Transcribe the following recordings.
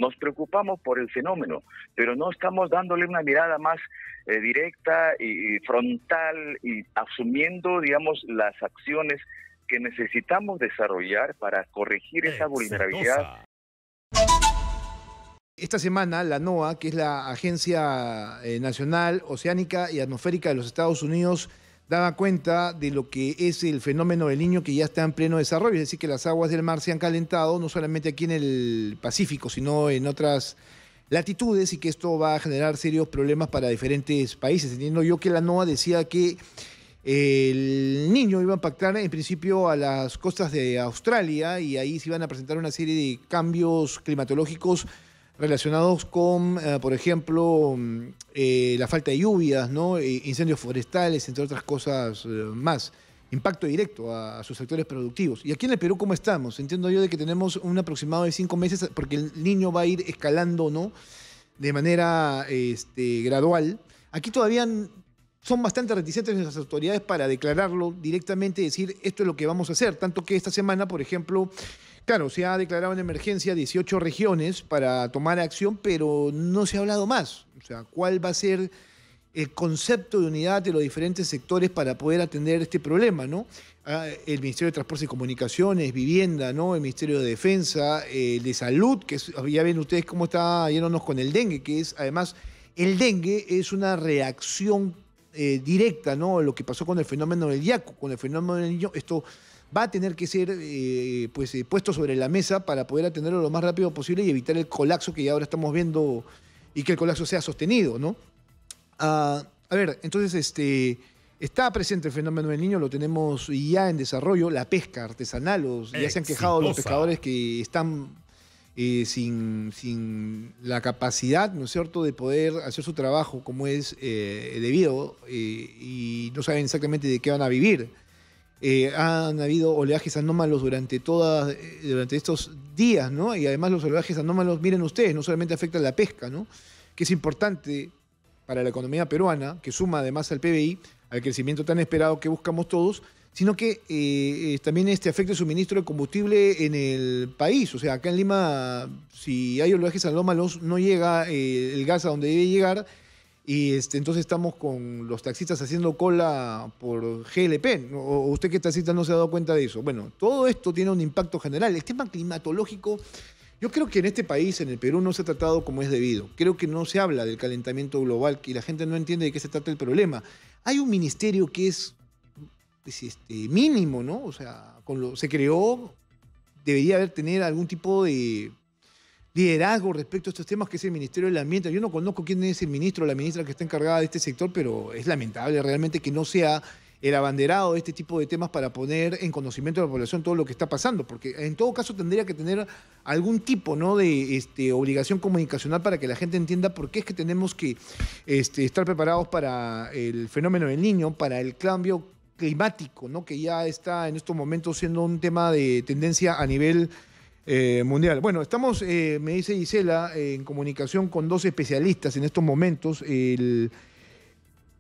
nos preocupamos por el fenómeno, pero no estamos dándole una mirada más directa y frontal y asumiendo, digamos, las acciones que necesitamos desarrollar para corregir esa vulnerabilidad. Esta semana, la NOAA, que es la Agencia Nacional Oceánica y Atmosférica de los Estados Unidos, daba cuenta de lo que es el fenómeno del Niño, que ya está en pleno desarrollo, es decir, que las aguas del mar se han calentado, no solamente aquí en el Pacífico, sino en otras latitudes, y que esto va a generar serios problemas para diferentes países. Entiendo yo que la NOAA decía que el Niño iba a impactar en principio a las costas de Australia, y ahí se iban a presentar una serie de cambios climatológicos relacionados con, por ejemplo, la falta de lluvias, ¿no? Incendios forestales, entre otras cosas más. Impacto directo a sus sectores productivos. Y aquí en el Perú, ¿cómo estamos? Entiendo yo de que tenemos un aproximado de 5 meses, porque el Niño va a ir escalando, ¿no?, de manera gradual. Aquí todavía son bastante reticentes las autoridades para declararlo directamente, decir esto es lo que vamos a hacer. Tanto que esta semana, por ejemplo, claro, se ha declarado en emergencia 18 regiones para tomar acción, pero no se ha hablado más. O sea, ¿cuál va a ser el concepto de unidad de los diferentes sectores para poder atender este problema, ¿no? El Ministerio de Transportes y Comunicaciones, Vivienda, ¿no?, el Ministerio de Defensa, el de Salud, que ya ven ustedes cómo está yéndonos con el dengue, que es, además, el dengue es una reacción directa, ¿no?, lo que pasó con el fenómeno del Yaku, con el fenómeno del Niño. Esto va a tener que ser puesto sobre la mesa para poder atenderlo lo más rápido posible y evitar el colapso que ya ahora estamos viendo, y que el colapso sea sostenido, ¿no? A ver, entonces está presente el fenómeno del Niño, lo tenemos ya en desarrollo. La pesca artesanal, ya se han quejado los pescadores que están sin la capacidad, ¿no es cierto?, de poder hacer su trabajo como es debido, y no saben exactamente de qué van a vivir. Han habido oleajes anómalos durante estos días, ¿no? Y además los oleajes anómalos, miren ustedes, no solamente afectan la pesca, ¿no?, que es importante para la economía peruana, que suma además al PBI, al crecimiento tan esperado que buscamos todos, sino que también afecta el suministro de combustible en el país. O sea, acá en Lima, si hay oleajes anómalos, no llega el gas a donde debe llegar, y entonces estamos con los taxistas haciendo cola por GLP. ¿O usted, qué taxista, no se ha dado cuenta de eso? Bueno, todo esto tiene un impacto general. El tema climatológico, yo creo que en este país, en el Perú, no se ha tratado como es debido. Creo que no se habla del calentamiento global, que la gente no entiende de qué se trata el problema. Hay un ministerio que es mínimo, ¿no? O sea, se creó, debería tener algún tipo de liderazgo respecto a estos temas, que es el Ministerio del Ambiente. Yo no conozco quién es el ministro o la ministra que está encargada de este sector, pero es lamentable realmente que no sea el abanderado de este tipo de temas para poner en conocimiento de la población todo lo que está pasando, porque en todo caso tendría que tener algún tipo, ¿no?, de obligación comunicacional para que la gente entienda por qué es que tenemos que estar preparados para el fenómeno del Niño, para el cambio climático, ¿no?, que ya está en estos momentos siendo un tema de tendencia a nivel mundial. Bueno, estamos, me dice Gisela, en comunicación con 2 especialistas en estos momentos.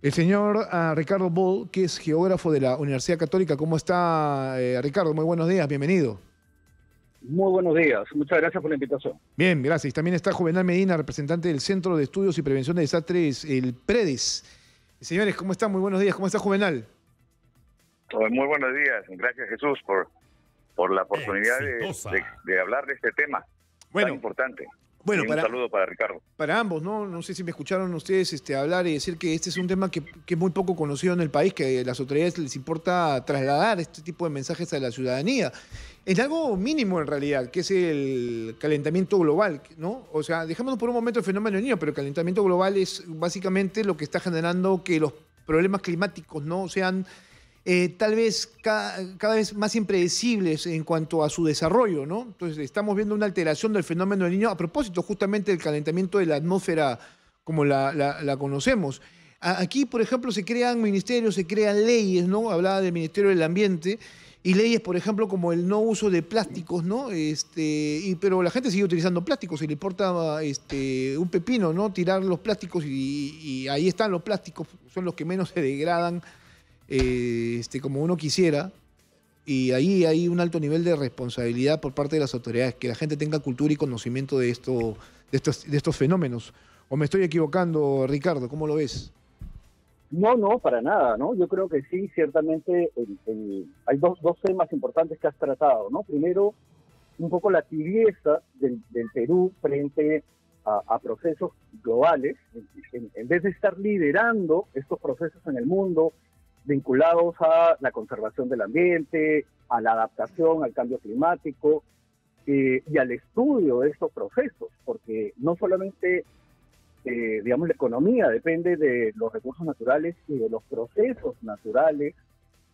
El señor Ricardo Boll, que es geógrafo de la Universidad Católica. ¿Cómo está, Ricardo? Muy buenos días, bienvenido. Muy buenos días, muchas gracias por la invitación. Bien, gracias. También está Juvenal Medina, representante del Centro de Estudios y Prevención de Desastres, el PREDES. Señores, ¿cómo están? Muy buenos días. ¿Cómo está, Juvenal? Muy buenos días. Gracias, Jesús, por la oportunidad de hablar de este tema tan importante. Bueno, un saludo para Ricardo. Para ambos, ¿no? No sé si me escucharon ustedes hablar y decir que este es un tema que es muy poco conocido en el país, que a las autoridades les importa trasladar este tipo de mensajes a la ciudadanía. Es algo mínimo en realidad, que es el calentamiento global, ¿no? O sea, dejémonos por un momento el fenómeno del Niño, pero el calentamiento global es básicamente lo que está generando que los problemas climáticos no sean tal vez cada vez más impredecibles en cuanto a su desarrollo, ¿no? Entonces estamos viendo una alteración del fenómeno del Niño a propósito justamente del calentamiento de la atmósfera como la conocemos. Aquí, por ejemplo, se crean ministerios, se crean leyes, ¿no? Hablaba del Ministerio del Ambiente, y leyes, por ejemplo, como el no uso de plásticos, ¿no? Pero la gente sigue utilizando plásticos, y le importa un pepino, ¿no?, tirar los plásticos, y ahí están los plásticos, son los que menos se degradan como uno quisiera, y ahí hay un alto nivel de responsabilidad por parte de las autoridades, que la gente tenga cultura y conocimiento de estos fenómenos. ¿O me estoy equivocando, Ricardo? ¿Cómo lo ves? No, para nada, ¿no? Yo creo que sí, ciertamente hay dos temas importantes que has tratado, ¿no? Primero, un poco la tibieza del Perú frente a procesos globales, en vez de estar liderando estos procesos en el mundo vinculados a la conservación del ambiente, a la adaptación al cambio climático y al estudio de estos procesos, porque no solamente digamos, la economía depende de los recursos naturales y de los procesos naturales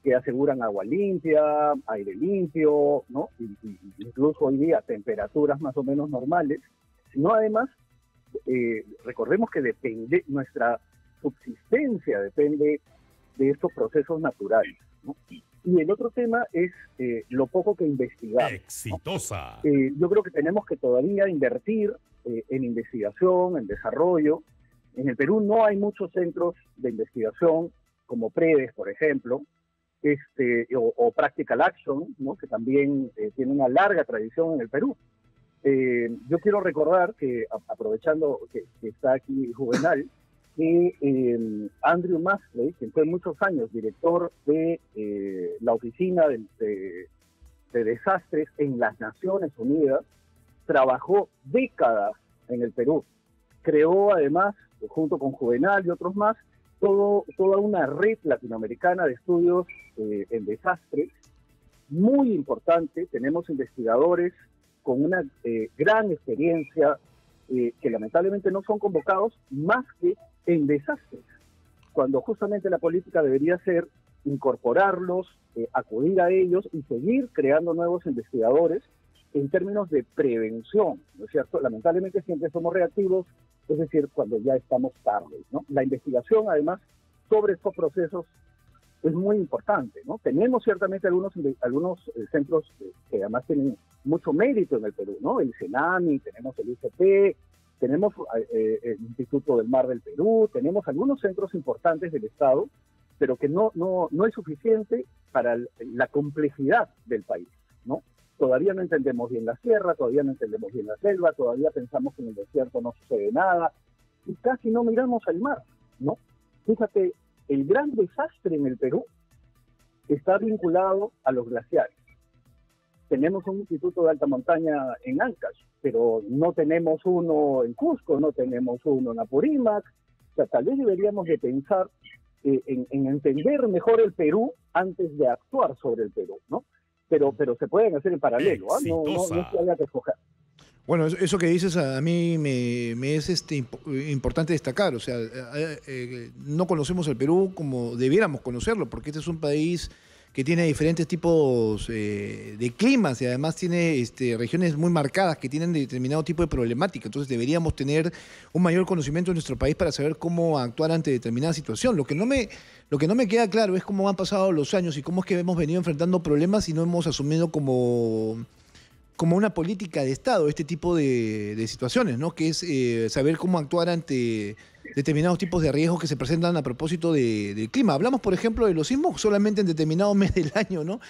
que aseguran agua limpia, aire limpio, ¿no? Y incluso hoy día temperaturas más o menos normales, sino además, recordemos que nuestra subsistencia depende de estos procesos naturales, ¿no? Y el otro tema es lo poco que investigamos. Exitosa. Yo creo que tenemos que todavía invertir en investigación, en desarrollo. En el Perú no hay muchos centros de investigación, como PREDES, por ejemplo, o Practical Action, ¿no? Que también tiene una larga tradición en el Perú. Yo quiero recordar que, aprovechando que está aquí Juvenal, que Andrew Masley, quien fue muchos años director de la Oficina de Desastres en las Naciones Unidas, trabajó décadas en el Perú. Creó además, junto con Juvenal y otros más, toda una red latinoamericana de estudios en desastres, muy importante. Tenemos investigadores con una gran experiencia que lamentablemente no son convocados más que en desastres, cuando justamente la política debería ser incorporarlos, acudir a ellos y seguir creando nuevos investigadores en términos de prevención, ¿no es cierto? Lamentablemente siempre somos reactivos, es decir, cuando ya estamos tarde, ¿no? La investigación, además, sobre estos procesos es muy importante, ¿no? Tenemos ciertamente algunos centros que además tienen mucho mérito en el Perú, ¿no? El CENAMI, tenemos el ICP, tenemos el Instituto del Mar del Perú, tenemos algunos centros importantes del Estado, pero que no es suficiente para la complejidad del país, ¿no? Todavía no entendemos bien la sierra, todavía no entendemos bien la selva, todavía pensamos que en el desierto no sucede nada, y casi no miramos al mar, ¿no? Fíjate, el gran desastre en el Perú está vinculado a los glaciares. Tenemos un instituto de alta montaña en Ancash, pero no tenemos uno en Cusco, no tenemos uno en Apurímac. O sea, tal vez deberíamos de pensar en entender mejor el Perú antes de actuar sobre el Perú, ¿no? Pero se pueden hacer en paralelo, ¿ah? No es que haya que escoger. Bueno, eso que dices a mí me es importante destacar. O sea, no conocemos el Perú como debiéramos conocerlo, porque este es un país que tiene diferentes tipos de climas y además tiene regiones muy marcadas que tienen determinado tipo de problemática. Entonces deberíamos tener un mayor conocimiento de nuestro país para saber cómo actuar ante determinada situación. Lo que no me queda claro es cómo han pasado los años y cómo es que hemos venido enfrentando problemas y no hemos asumido como una política de Estado este tipo de situaciones, ¿no? Que es saber cómo actuar ante determinados tipos de riesgos que se presentan a propósito del clima. Hablamos, por ejemplo, de los sismos solamente en determinado mes del año, ¿no?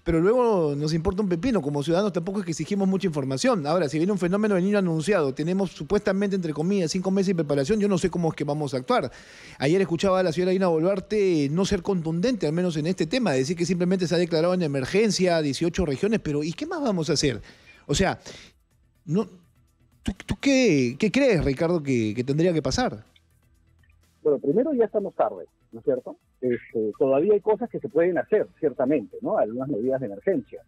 Pero luego nos importa un pepino. Como ciudadanos tampoco es que exigimos mucha información. Ahora, si viene un fenómeno del Niño anunciado, tenemos supuestamente, entre comillas, 5 meses de preparación, yo no sé cómo es que vamos a actuar. Ayer escuchaba a la señora Dina Boluarte no ser contundente, al menos en este tema, decir que simplemente se ha declarado en emergencia 18 regiones, pero ¿y qué más vamos a hacer? O sea, no... ¿Tú qué crees, Ricardo, que tendría que pasar? Bueno, primero ya estamos tarde, ¿no es cierto? Todavía hay cosas que se pueden hacer, ciertamente, ¿no? Algunas medidas de emergencia.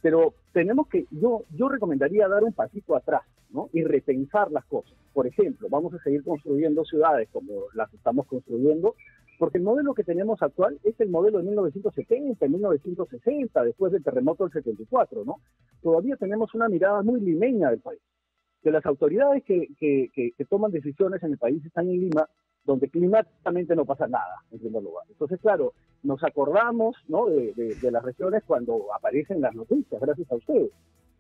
Pero tenemos que, yo recomendaría dar un pasito atrás, ¿no? Y repensar las cosas. Por ejemplo, vamos a seguir construyendo ciudades como las estamos construyendo, porque el modelo que tenemos actual es el modelo de 1970, 1960, después del terremoto del 74, ¿no? Todavía tenemos una mirada muy limeña del país. Que las autoridades que toman decisiones en el país están en Lima, donde climáticamente no pasa nada, en primer lugar. Entonces, claro, nos acordamos, ¿no? de las regiones cuando aparecen las noticias, gracias a ustedes.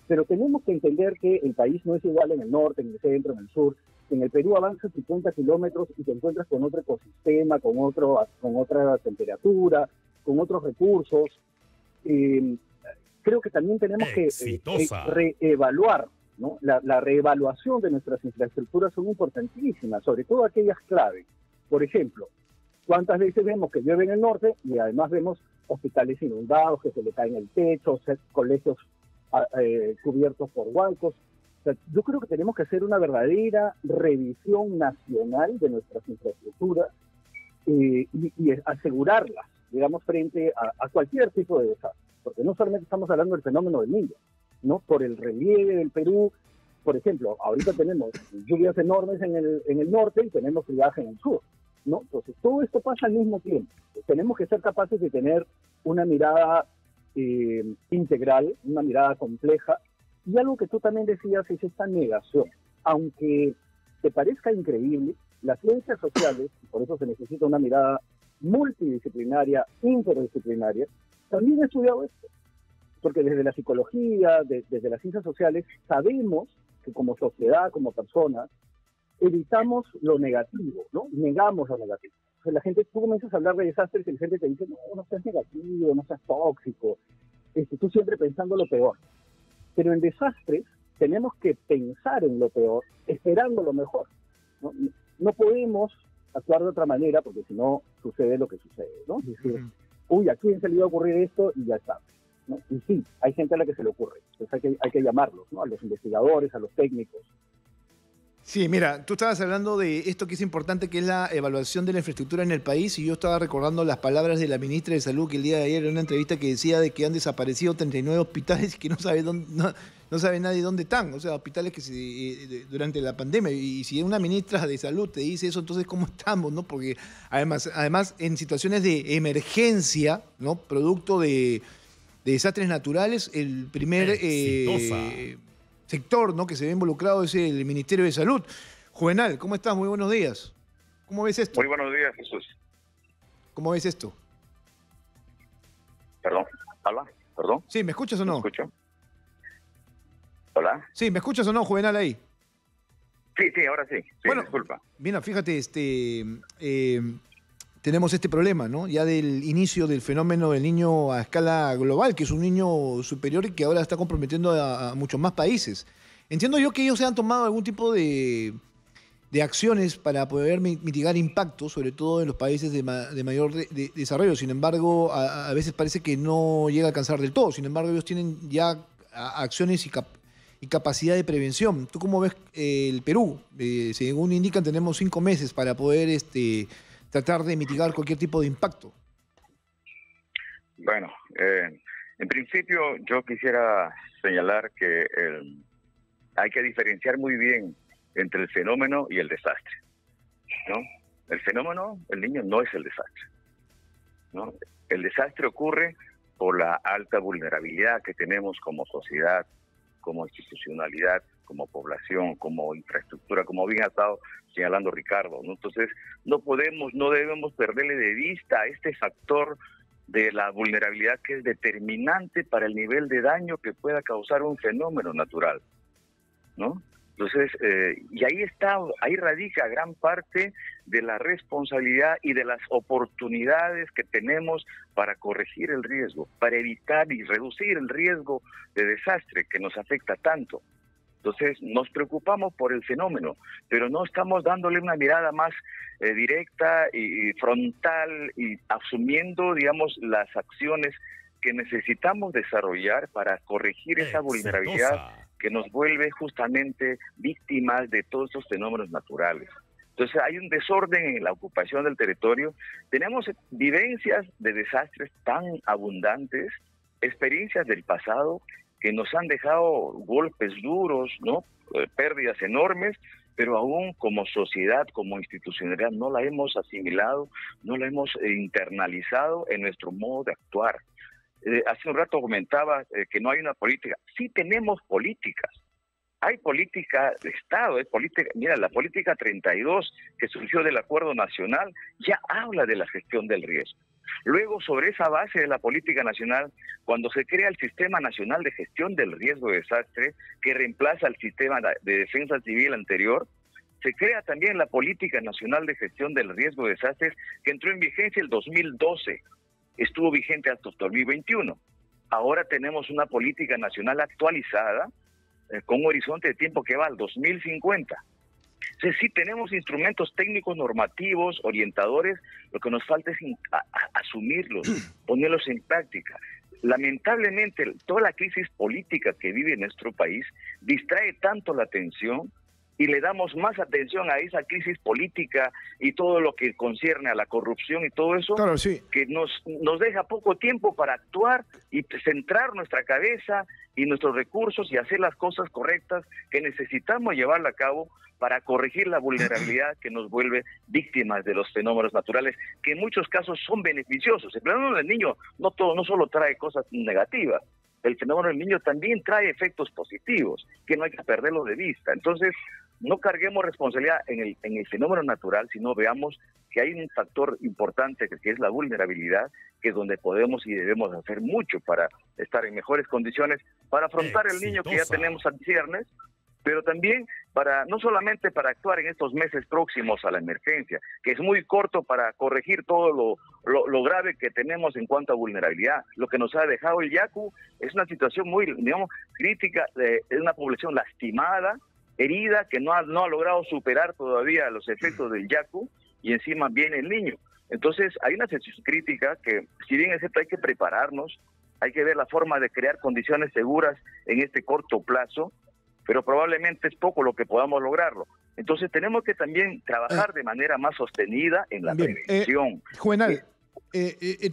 Pero tenemos que entender que el país no es igual en el norte, en el centro, en el sur. En el Perú avanzas 50 kilómetros y te encuentras con otro ecosistema, con otra temperatura, con otros recursos. creo que también tenemos que reevaluar, ¿no? La reevaluación de nuestras infraestructuras son importantísimas, sobre todo aquellas claves. Por ejemplo, ¿cuántas veces vemos que llueve en el norte y además vemos hospitales inundados, que se le caen el techo, colegios cubiertos por huancos? O sea, yo creo que tenemos que hacer una verdadera revisión nacional de nuestras infraestructuras y asegurarlas, digamos, frente a cualquier tipo de desastre. Porque no solamente estamos hablando del fenómeno del Niño, ¿no? Por el relieve del Perú, por ejemplo, ahorita tenemos lluvias enormes en el norte y tenemos friaje en el sur, ¿no? Entonces, todo esto pasa al mismo tiempo. Tenemos que ser capaces de tener una mirada integral, una mirada compleja, y algo que tú también decías es esta negación. Aunque te parezca increíble, las ciencias sociales, y por eso se necesita una mirada multidisciplinaria, interdisciplinaria, también he estudiado esto. Porque desde la psicología, desde las ciencias sociales, sabemos que como sociedad, como personas, evitamos lo negativo, ¿no? Negamos lo negativo. O sea, la gente, tú comienzas a hablar de desastres y la gente te dice, no seas negativo, no seas tóxico, tú siempre pensando lo peor. Pero en desastres tenemos que pensar en lo peor, esperando lo mejor, ¿no? No podemos actuar de otra manera porque si no sucede lo que sucede, ¿no? Es decir, ¿a quién se le iba a ocurrir esto? Y ya está, ¿no? Y sí, hay gente a la que se le ocurre, entonces hay que llamarlos, ¿no? A los investigadores, a los técnicos. Sí, mira, tú estabas hablando de esto que es importante, que es la evaluación de la infraestructura en el país, y yo estaba recordando las palabras de la ministra de Salud que el día de ayer en una entrevista que decía de que han desaparecido 39 hospitales y que no sabe nadie dónde están, o sea, hospitales que durante la pandemia, y si una ministra de Salud te dice eso, entonces ¿cómo estamos, no? Porque además en situaciones de emergencia, ¿no? Producto de desastres naturales, el primer sector, ¿no?, que se ve involucrado es el Ministerio de Salud. Juvenal, ¿cómo estás? Muy buenos días. ¿Cómo ves esto? Muy buenos días, Jesús. ¿Cómo ves esto? Perdón, ¿habla? ¿Perdón? Sí, ¿me escuchas o no? ¿Me escucho? ¿Hola? Sí, ¿me escuchas o no, Juvenal, ahí? Sí, ahora sí. Bueno, disculpa. Mira, fíjate, tenemos este problema, ¿no? Ya del inicio del fenómeno del niño a escala global, que es un niño superior y que ahora está comprometiendo a muchos más países. Entiendo yo que ellos se han tomado algún tipo de acciones para poder mitigar impactos, sobre todo en los países de mayor desarrollo. Sin embargo, a veces parece que no llega a alcanzar del todo. Sin embargo, ellos tienen ya acciones y capacidad de prevención. ¿Tú cómo ves el Perú? Según indican, tenemos 5 meses para poder tratar de mitigar cualquier tipo de impacto. Bueno, en principio yo quisiera señalar que hay que diferenciar muy bien entre el fenómeno y el desastre, ¿no? El fenómeno, el niño, no es el desastre, ¿no? El desastre ocurre por la alta vulnerabilidad que tenemos como sociedad, como institucionalidad, como población, como infraestructura, como bien ha estado señalando Ricardo, ¿no? Entonces, no debemos perderle de vista este factor de la vulnerabilidad que es determinante para el nivel de daño que pueda causar un fenómeno natural, ¿no? Entonces, y ahí radica gran parte de la responsabilidad y de las oportunidades que tenemos para corregir el riesgo, para evitar y reducir el riesgo de desastre que nos afecta tanto. Entonces, nos preocupamos por el fenómeno, pero no estamos dándole una mirada más directa y frontal y asumiendo, digamos, las acciones que necesitamos desarrollar para corregir esa vulnerabilidad que nos vuelve justamente víctimas de todos estos fenómenos naturales. Entonces hay un desorden en la ocupación del territorio, tenemos vivencias de desastres tan abundantes, experiencias del pasado que nos han dejado golpes duros, ¿no? Pérdidas enormes, pero aún como sociedad, como institucionalidad, no la hemos asimilado, no la hemos internalizado en nuestro modo de actuar. Hace un rato comentaba que no hay una política. Sí tenemos políticas. Hay política de Estado, mira, la política 32 que surgió del Acuerdo Nacional ya habla de la gestión del riesgo. Luego, sobre esa base de la política nacional, cuando se crea el Sistema Nacional de Gestión del Riesgo de Desastre, que reemplaza al Sistema de Defensa Civil anterior, se crea también la Política Nacional de Gestión del Riesgo de Desastres, que entró en vigencia el 2012. Estuvo vigente hasta el 2021. Ahora tenemos una política nacional actualizada con un horizonte de tiempo que va al 2050. Entonces sí tenemos instrumentos técnicos, normativos, orientadores, lo que nos falta es asumirlos, ponerlos en práctica. Lamentablemente, toda la crisis política que vive nuestro país distrae tanto la atención y le damos más atención a esa crisis política y todo lo que concierne a la corrupción y todo eso, Claro, sí. que nos deja poco tiempo para actuar y centrar nuestra cabeza y nuestros recursos y hacer las cosas correctas que necesitamos llevarla a cabo para corregir la vulnerabilidad que nos vuelve víctimas de los fenómenos naturales, que en muchos casos son beneficiosos. El fenómeno del niño no solo trae cosas negativas, el fenómeno del niño también trae efectos positivos, que no hay que perderlo de vista. Entonces, no carguemos responsabilidad en el fenómeno natural, sino veamos que hay un factor importante que es la vulnerabilidad, que es donde podemos y debemos hacer mucho para estar en mejores condiciones, para afrontar el niño que ya tenemos al ciernes, pero también no solamente para actuar en estos meses próximos a la emergencia, que es muy corto para corregir todo lo grave que tenemos en cuanto a vulnerabilidad. Lo que nos ha dejado el Yaku es una situación muy, digamos, crítica, es una población lastimada, herida, que no ha logrado superar todavía los efectos del Yaku, y encima viene el niño. Entonces hay una situación crítica que, si bien es cierto, hay que prepararnos, hay que ver la forma de crear condiciones seguras en este corto plazo, pero probablemente es poco lo que podamos lograrlo. Entonces tenemos que también trabajar de manera más sostenida en la prevención. Juvenal,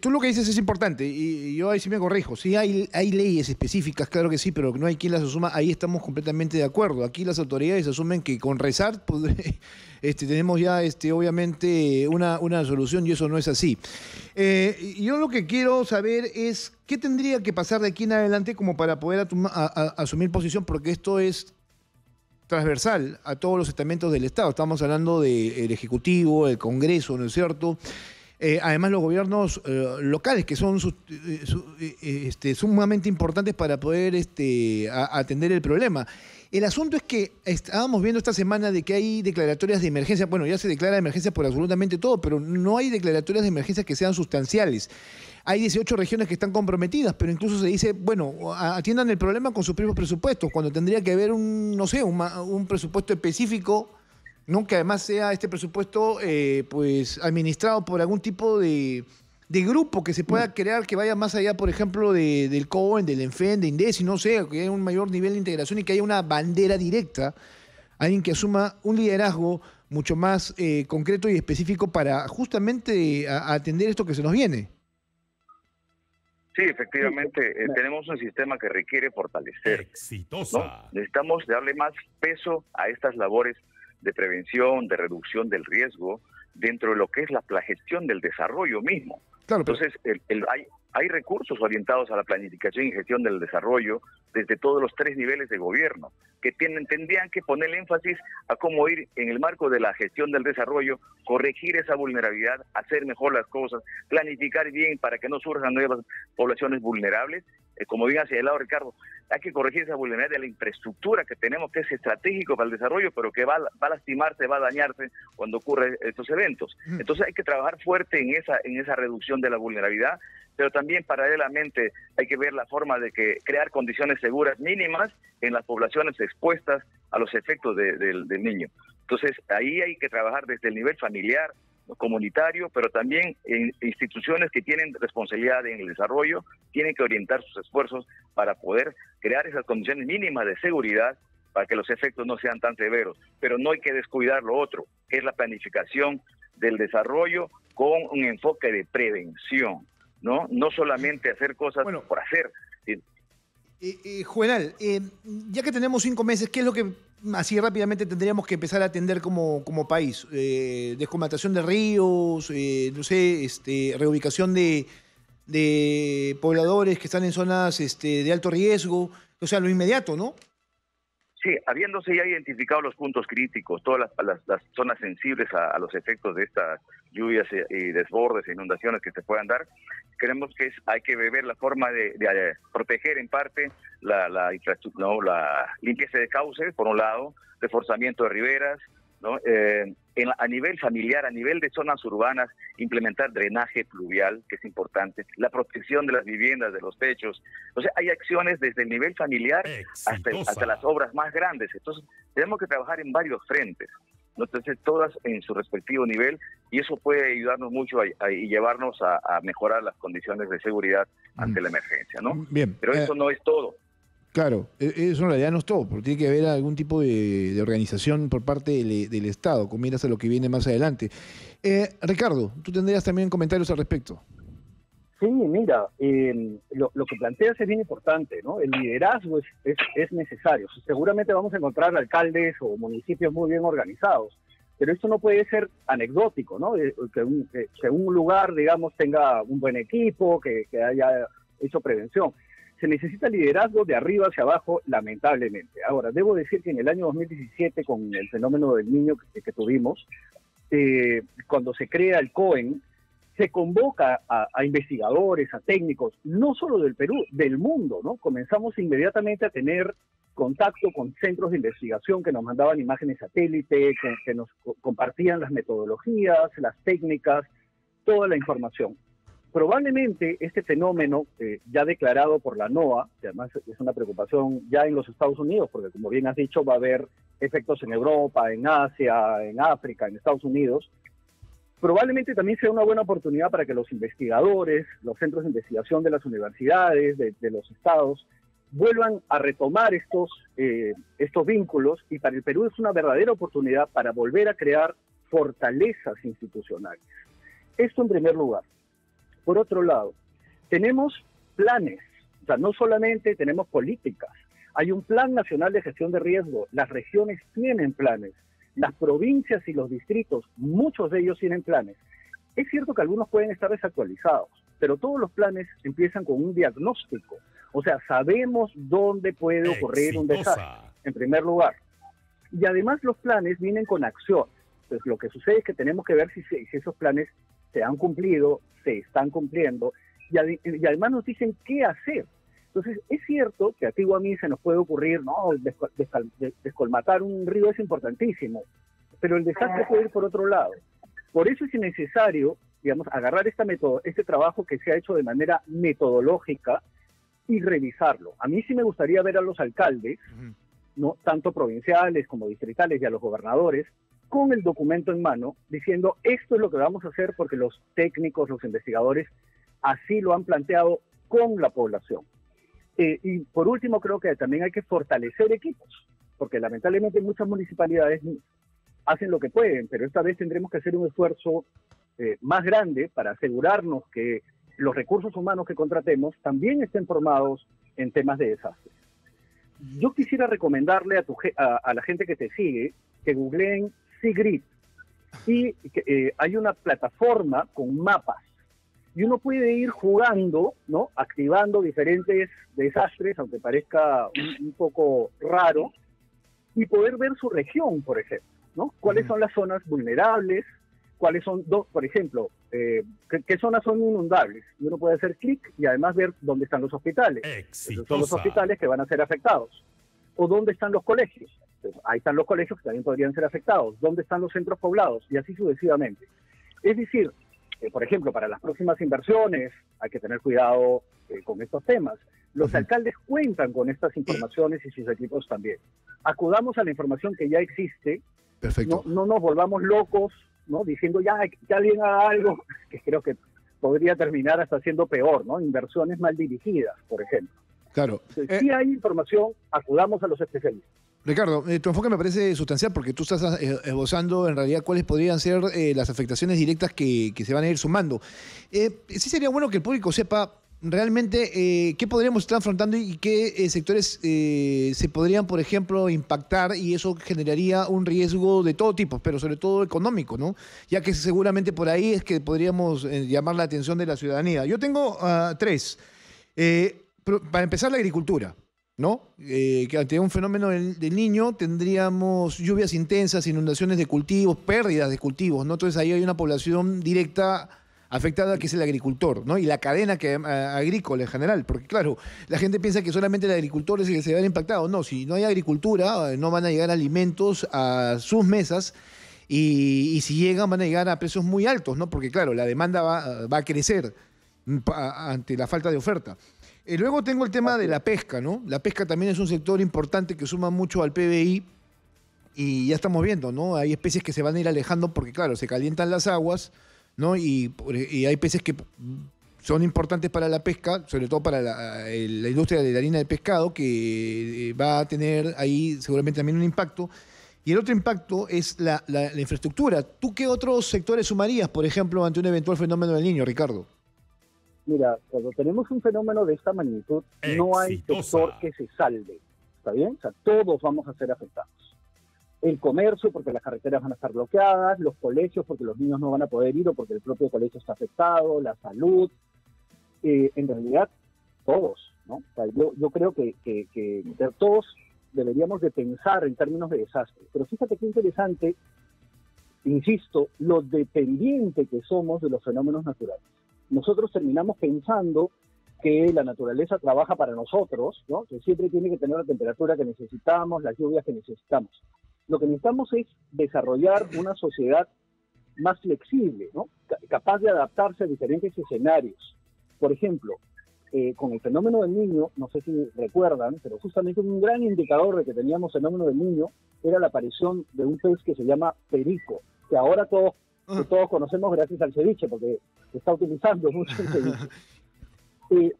tú lo que dices es importante, y yo ahí sí me corrijo. Sí, hay leyes específicas, claro que sí, pero no hay quien las asuma. Ahí estamos completamente de acuerdo. Aquí las autoridades asumen que con rezar tenemos ya obviamente una solución, y eso no es así. Yo lo que quiero saber es qué tendría que pasar de aquí en adelante como para poder asumir posición, porque esto es transversal a todos los estamentos del Estado. Estamos hablando del Ejecutivo, el Congreso, ¿no es cierto? Además, los gobiernos locales, que son sumamente importantes para poder atender el problema. El asunto es que estábamos viendo esta semana de que hay declaratorias de emergencia. Bueno, ya se declara emergencia por absolutamente todo, pero no hay declaratorias de emergencia que sean sustanciales. Hay 18 regiones que están comprometidas, pero incluso se dice, bueno, atiendan el problema con sus propios presupuestos, cuando tendría que haber un presupuesto específico, ¿no? Que además sea este presupuesto pues administrado por algún tipo de grupo que se pueda crear, que vaya más allá, por ejemplo, del COEN, del ENFEN, de INDECI, no sé, que haya un mayor nivel de integración y que haya una bandera directa, alguien que asuma un liderazgo mucho más concreto y específico para justamente atender esto que se nos viene. Sí, efectivamente, tenemos un sistema que requiere fortalecer. Exitosa. ¿No? Necesitamos darle más peso a estas labores de prevención, de reducción del riesgo, dentro de lo que es la gestión del desarrollo mismo. Claro, pero... Entonces, hay recursos orientados a la planificación y gestión del desarrollo desde todos los 3 niveles de gobierno, que tendrían que poner énfasis a cómo ir en el marco de la gestión del desarrollo, corregir esa vulnerabilidad, hacer mejor las cosas, planificar bien para que no surjan nuevas poblaciones vulnerables. Como bien ha señalado Ricardo, hay que corregir esa vulnerabilidad de la infraestructura que tenemos, que es estratégico para el desarrollo, pero que va a lastimarse, va a dañarse cuando ocurren estos eventos. Entonces hay que trabajar fuerte en esa reducción de la vulnerabilidad, pero también paralelamente hay que ver la forma de crear condiciones seguras mínimas en las poblaciones expuestas a los efectos del niño. Entonces ahí hay que trabajar desde el nivel familiar, comunitario, pero también en instituciones que tienen responsabilidad en el desarrollo, tienen que orientar sus esfuerzos para poder crear esas condiciones mínimas de seguridad para que los efectos no sean tan severos. Pero no hay que descuidar lo otro, que es la planificación del desarrollo con un enfoque de prevención, ¿no? No solamente hacer cosas por hacer. Juvenal, ya que tenemos 5 meses, ¿qué es lo que así rápidamente tendríamos que empezar a atender como país? Descomatación de ríos, no sé, reubicación de pobladores que están en zonas de alto riesgo, o sea, lo inmediato, ¿no? Sí, habiéndose ya identificado los puntos críticos, todas las zonas sensibles a los efectos de estas lluvias y desbordes e inundaciones que se puedan dar, creemos que hay que ver la forma de proteger en parte la limpieza de cauces, por un lado, reforzamiento de riberas, ¿no? A nivel familiar, a nivel de zonas urbanas, implementar drenaje pluvial, que es importante, la protección de las viviendas, de los techos. O sea, hay acciones desde el nivel familiar hasta las obras más grandes. Entonces, tenemos que trabajar en varios frentes, ¿no? Entonces, todas en su respectivo nivel, y eso puede ayudarnos mucho y llevarnos a mejorar las condiciones de seguridad ante la emergencia, ¿no? Bien. Pero eso no es todo. Claro, eso en realidad no es todo, porque tiene que haber algún tipo de organización por parte del Estado, con miras a lo que viene más adelante. Ricardo, tú tendrías también comentarios al respecto. Sí, mira, lo que planteas es bien importante, ¿no? El liderazgo es necesario. Seguramente vamos a encontrar alcaldes o municipios muy bien organizados, pero esto no puede ser anecdótico, ¿no? Que un lugar, digamos, tenga un buen equipo, que haya hecho prevención. Se necesita liderazgo de arriba hacia abajo, lamentablemente. Ahora, debo decir que en el año 2017, con el fenómeno del Niño que tuvimos, cuando se crea el COEN, se convoca a investigadores, a técnicos, no solo del Perú, del mundo, ¿no? Comenzamos inmediatamente a tener contacto con centros de investigación que nos mandaban imágenes satélite, que nos compartían las metodologías, las técnicas, toda la información. Probablemente este fenómeno, ya declarado por la NOAA, que además es una preocupación ya en los Estados Unidos, porque como bien has dicho, va a haber efectos en Europa, en Asia, en África, en Estados Unidos, probablemente también sea una buena oportunidad para que los investigadores, los centros de investigación de las universidades, de los estados, vuelvan a retomar estos vínculos, y para el Perú es una verdadera oportunidad para volver a crear fortalezas institucionales. Esto en primer lugar. Por otro lado, tenemos planes, o sea, no solamente tenemos políticas, hay un plan nacional de gestión de riesgo, las regiones tienen planes, las provincias y los distritos, muchos de ellos tienen planes. Es cierto que algunos pueden estar desactualizados, pero todos los planes empiezan con un diagnóstico, o sea, sabemos dónde puede ocurrir un desastre, en primer lugar. Y además los planes vienen con acción. Entonces, lo que sucede es que tenemos que ver si esos planes se han cumplido, se están cumpliendo, y además nos dicen qué hacer. Entonces, es cierto que a ti o a mí se nos puede ocurrir, no, descolmatar un río es importantísimo, pero el desastre puede ir por otro lado. Por eso es necesario, digamos, agarrar este trabajo que se ha hecho de manera metodológica y revisarlo. A mí sí me gustaría ver a los alcaldes, no tanto provinciales como distritales, y a los gobernadores, con el documento en mano, diciendo esto es lo que vamos a hacer porque los técnicos, los investigadores, así lo han planteado con la población. Y por último, creo que también hay que fortalecer equipos, porque lamentablemente muchas municipalidades hacen lo que pueden, pero esta vez tendremos que hacer un esfuerzo más grande para asegurarnos que los recursos humanos que contratemos también estén formados en temas de desastres. Yo quisiera recomendarle a la gente que te sigue que googleen SeaGrid, y hay una plataforma con mapas, y uno puede ir jugando, ¿no? Activando diferentes desastres, aunque parezca un poco raro, y poder ver su región, por ejemplo, ¿no? ¿Cuáles son las zonas vulnerables? ¿Cuáles son, por ejemplo, qué zonas son inundables? Y uno puede hacer clic y además ver dónde están los hospitales. Esos son los hospitales que van a ser afectados. ¿O dónde están los colegios? Pues ahí están los colegios que también podrían ser afectados. ¿Dónde están los centros poblados? Y así sucesivamente. Es decir, por ejemplo, para las próximas inversiones hay que tener cuidado con estos temas. Los alcaldes cuentan con estas informaciones y sus equipos también. Acudamos a la información que ya existe. Perfecto. No nos volvamos locos, ¿no? Diciendo ya que alguien haga algo, que creo que podría terminar hasta siendo peor, ¿no? Inversiones mal dirigidas, por ejemplo. Claro. Si hay información, acudamos a los especialistas. Ricardo, tu enfoque me parece sustancial porque tú estás esbozando en realidad cuáles podrían ser las afectaciones directas que se van a ir sumando. Sí sería bueno que el público sepa realmente qué podríamos estar afrontando y qué sectores se podrían, por ejemplo, impactar, y eso generaría un riesgo de todo tipo, pero sobre todo económico, ¿no? Ya que seguramente por ahí es que podríamos llamar la atención de la ciudadanía. Yo tengo tres. Para empezar, la agricultura, ¿no? Que ante un fenómeno del Niño tendríamos lluvias intensas, inundaciones de cultivos, pérdidas de cultivos, ¿no? Entonces ahí hay una población directa afectada, que es el agricultor, ¿no? Y la cadena agrícola en general, porque claro, la gente piensa que solamente el agricultor es el que se va a ver impactado. No, si no hay agricultura, no van a llegar alimentos a sus mesas y si llegan van a llegar a precios muy altos, ¿no? Porque claro, la demanda va a crecer ante la falta de oferta. Luego tengo el tema de la pesca, ¿no? La pesca también es un sector importante que suma mucho al PBI y ya estamos viendo, ¿no? Hay especies que se van a ir alejando porque, claro, se calientan las aguas, ¿no? Y hay peces que son importantes para la pesca, sobre todo para la industria de la harina de pescado, que va a tener ahí seguramente también un impacto. Y el otro impacto es la infraestructura. ¿Tú qué otros sectores sumarías, por ejemplo, ante un eventual fenómeno del Niño, Ricardo? Mira, cuando tenemos un fenómeno de esta magnitud, no hay sector que se salve, ¿está bien? O sea, todos vamos a ser afectados. El comercio, porque las carreteras van a estar bloqueadas, los colegios, porque los niños no van a poder ir o porque el propio colegio está afectado, la salud, en realidad, todos, ¿no? O sea, yo creo que todos deberíamos de pensar en términos de desastre. Pero fíjate qué interesante, insisto, lo dependiente que somos de los fenómenos naturales. Nosotros terminamos pensando que la naturaleza trabaja para nosotros, ¿no? Que siempre tiene que tener la temperatura que necesitamos, las lluvias que necesitamos. Lo que necesitamos es desarrollar una sociedad más flexible, ¿no? Capaz de adaptarse a diferentes escenarios. Por ejemplo, con el fenómeno del Niño, no sé si recuerdan, pero justamente un gran indicador de que teníamos fenómeno del Niño era la aparición de un pez que se llama perico, que ahora todos conocemos gracias al ceviche, porque se está utilizando mucho el ceviche.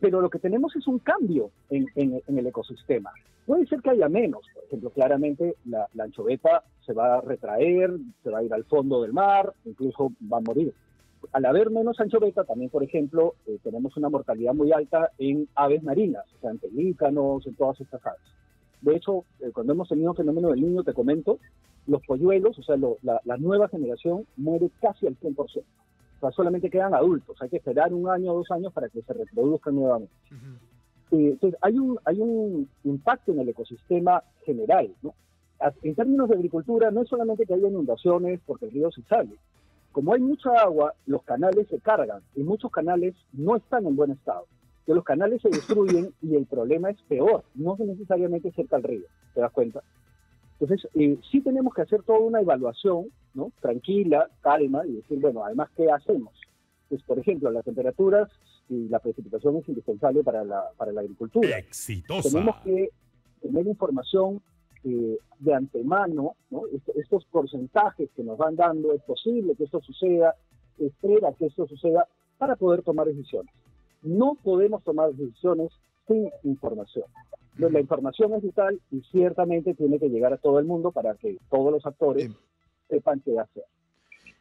Pero lo que tenemos es un cambio en el ecosistema. Puede ser que haya menos, por ejemplo, claramente la anchoveta se va a retraer, se va a ir al fondo del mar, incluso va a morir. Al haber menos anchoveta, también, por ejemplo, tenemos una mortalidad muy alta en aves marinas, o sea, en pelícanos, en todas estas aves. De hecho, cuando hemos tenido un fenómeno del Niño, te comento, los polluelos, o sea, la nueva generación muere casi al 100%. O sea, solamente quedan adultos. Hay que esperar 1 año o 2 años para que se reproduzcan nuevamente. Entonces, hay un impacto en el ecosistema general, ¿no? En términos de agricultura, no es solamente que haya inundaciones porque el río se sale. Como hay mucha agua, los canales se cargan y muchos canales no están en buen estado. Que los canales se destruyen y el problema es peor, no necesariamente cerca al río, ¿te das cuenta? Entonces, sí tenemos que hacer toda una evaluación, ¿no? Tranquila, calma, y decir, bueno, además, ¿qué hacemos? Pues, por ejemplo, las temperaturas y la precipitación es indispensable para la agricultura. ¡Exitosa! Tenemos que tener información de antemano, ¿no? Estos porcentajes que nos van dando, es posible que esto suceda, espera que esto suceda, para poder tomar decisiones. No podemos tomar decisiones sin información. La información es vital y ciertamente tiene que llegar a todo el mundo para que todos los actores sepan qué hacer.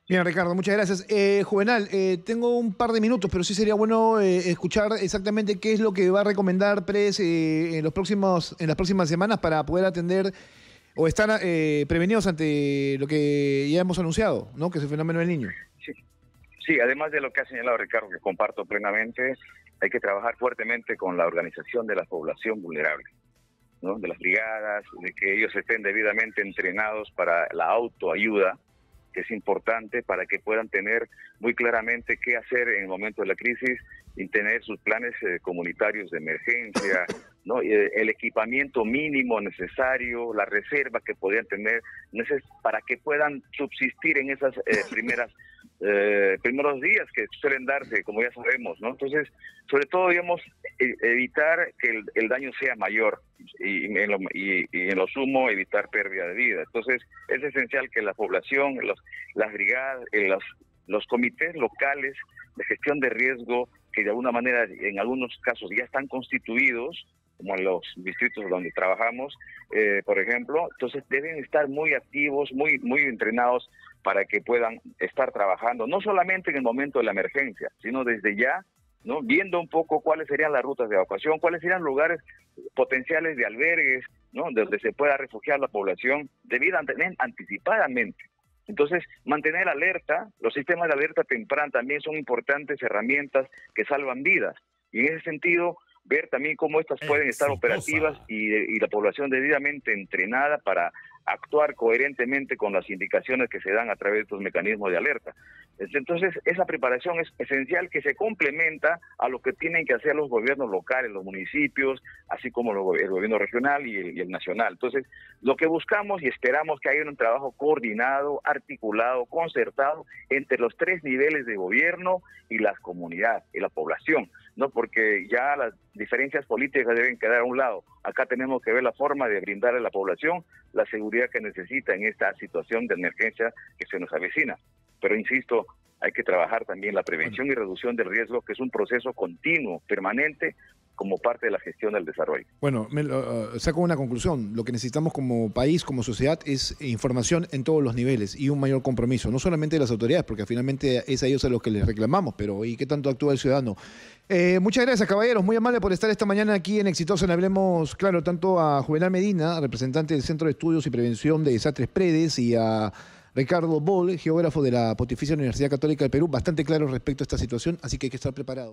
Bien, Ricardo, muchas gracias. Juvenal, tengo un par de minutos, pero sí sería bueno escuchar exactamente qué es lo que va a recomendar PRES en las próximas semanas para poder atender o estar prevenidos ante lo que ya hemos anunciado, ¿no? Que es el fenómeno del Niño. Sí, además de lo que ha señalado Ricardo, que comparto plenamente, hay que trabajar fuertemente con la organización de la población vulnerable, ¿no? De las brigadas, de que ellos estén debidamente entrenados para la autoayuda, que es importante para que puedan tener muy claramente qué hacer en el momento de la crisis y tener sus planes comunitarios de emergencia, ¿no? El equipamiento mínimo necesario, la reserva que podrían tener para que puedan subsistir en esas primeros días que suelen darse, como ya sabemos, ¿no? Entonces, sobre todo, digamos, evitar que el daño sea mayor y en lo sumo evitar pérdida de vida. Entonces, es esencial que la población, las brigadas, los comités locales de gestión de riesgo, que de alguna manera en algunos casos ya están constituidos, como en los distritos donde trabajamos, por ejemplo, entonces deben estar muy activos, muy entrenados para que puedan estar trabajando, no solamente en el momento de la emergencia, sino desde ya, ¿no? Viendo un poco cuáles serían las rutas de evacuación, cuáles serían lugares potenciales de albergues, ¿no? Donde se pueda refugiar la población debidamente, anticipadamente. Entonces, mantener alerta, los sistemas de alerta temprana también son importantes herramientas que salvan vidas. Y en ese sentido, ver también cómo estas pueden estar operativas y la población debidamente entrenada para actuar coherentemente con las indicaciones que se dan a través de estos mecanismos de alerta. Entonces, esa preparación es esencial, que se complementa a lo que tienen que hacer los gobiernos locales, los municipios, así como el gobierno regional y el nacional. Entonces, lo que buscamos y esperamos que haya un trabajo coordinado, articulado, concertado entre los 3 niveles de gobierno y la comunidad y la población, ¿no? Porque ya las diferencias políticas deben quedar a un lado. Acá tenemos que ver la forma de brindarle a la población la seguridad que necesita en esta situación de emergencia que se nos avecina. Pero insisto, hay que trabajar también la prevención y reducción del riesgo, que es un proceso continuo, permanente, como parte de la gestión del desarrollo. Bueno, saco una conclusión. Lo que necesitamos como país, como sociedad, es información en todos los niveles y un mayor compromiso, no solamente de las autoridades, porque finalmente es a ellos a los que les reclamamos, pero ¿y qué tanto actúa el ciudadano? Muchas gracias, caballeros. Muy amable por estar esta mañana aquí en Exitosa en Hablemos, claro, tanto a Juvenal Medina, representante del Centro de Estudios y Prevención de Desastres PREDES, y a Ricardo Boll, geógrafo de la Pontificia Universidad Católica del Perú, bastante claro respecto a esta situación, así que hay que estar preparados.